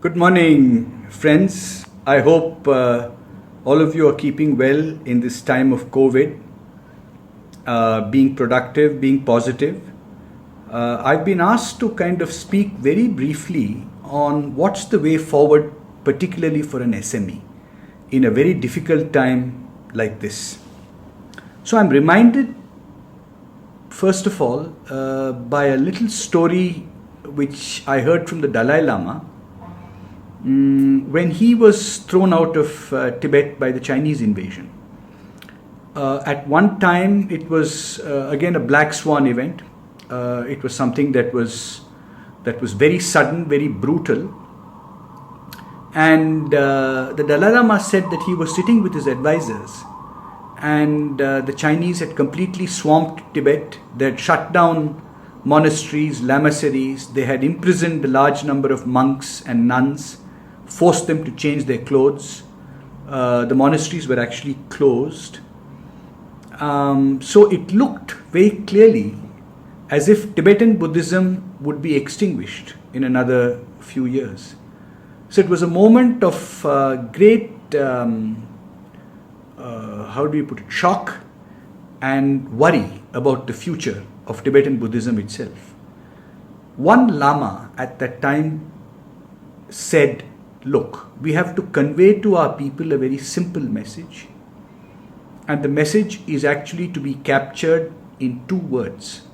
Good morning, friends. I hope all of you are keeping well in this time of COVID, being productive, being positive. I've been asked to kind of speak very briefly on what's the way forward, particularly for an SME, in a very difficult time like this. So I'm reminded, first of all, by a little story which I heard from the Dalai Lama when he was thrown out of Tibet by the Chinese invasion. At one time, it was again a black swan event. It was something that was very sudden, very brutal. And the Dalai Lama said that he was sitting with his advisors, and the Chinese had completely swamped Tibet. They had shut down monasteries, lamaseries. They had imprisoned a large number of monks and nuns, forced them to change their clothes. The monasteries were actually closed. So it looked very clearly as if Tibetan Buddhism would be extinguished in another few years. So it was a moment of great, shock and worry about the future of Tibetan Buddhism itself. One Lama at that time said, look, we have to convey to our people a very simple message. And the message is actually to be captured in two words: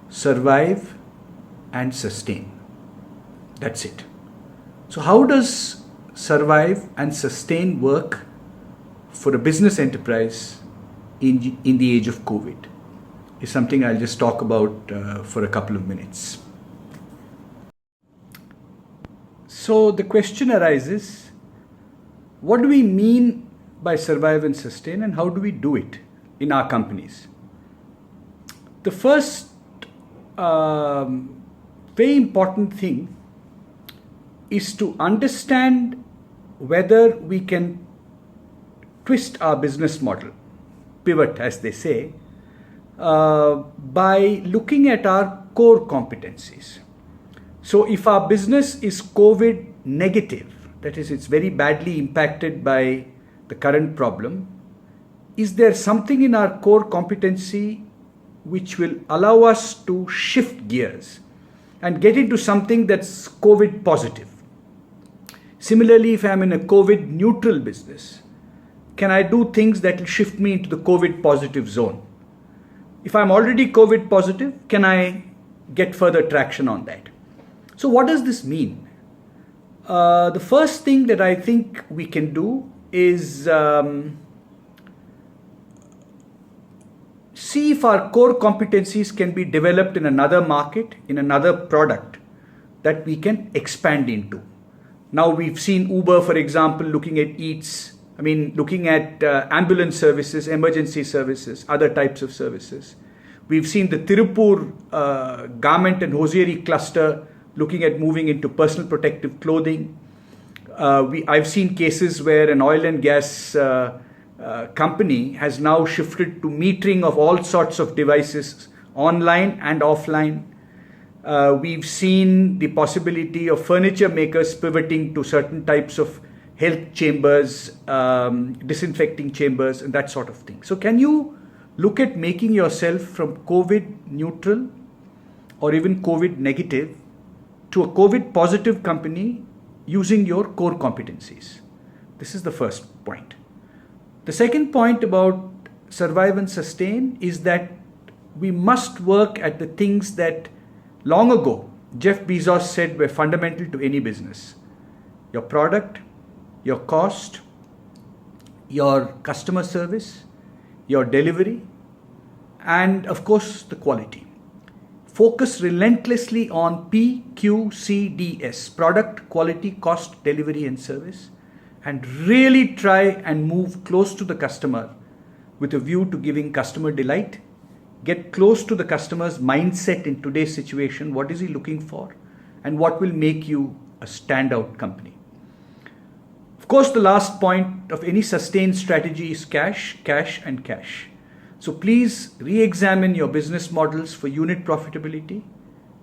survive and sustain. That's it. So how does survive and sustain work for a business enterprise in the age of COVID? Is something I'll just talk about for a couple of minutes. So the question arises, what do we mean by survive and sustain, and how do we do it in our companies? The first very important thing is to understand whether we can twist our business model, pivot as they say, by looking at our core competencies. So if our business is COVID negative, that is, it's very badly impacted by the current problem, is there something in our core competency which will allow us to shift gears and get into something that's COVID positive? Similarly, if I'm in a COVID neutral business, can I do things that will shift me into the COVID positive zone? If I'm already COVID positive, can I get further traction on that? So what does this mean? The first thing that I think we can do is see if our core competencies can be developed in another market, in another product that we can expand into. Now we've seen Uber, for example, looking at looking at ambulance services, emergency services, other types of services. We've seen the Tirupur garment and hosiery cluster looking at moving into personal protective clothing. I've seen cases where an oil and gas company has now shifted to metering of all sorts of devices, online and offline. We've seen the possibility of furniture makers pivoting to certain types of health chambers, disinfecting chambers, and that sort of thing. So can you look at making yourself from COVID neutral or even COVID negative to a COVID positive company using your core competencies? This is the first point. The second point about survive and sustain is that we must work at the things that long ago Jeff Bezos said were fundamental to any business: your product, your cost, your customer service, your delivery, and of course the quality. Focus relentlessly on PQCDS: product, quality, cost, delivery, and service, and really try and move close to the customer with a view to giving customer delight. Get close to the customer's mindset in today's situation. What is he looking for? And what will make you a standout company? Of course, the last point of any sustained strategy is cash, cash, and cash. So please re-examine your business models for unit profitability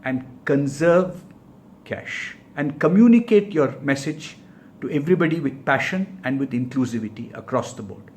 and conserve cash. and communicate your message to everybody with passion and with inclusivity across the board.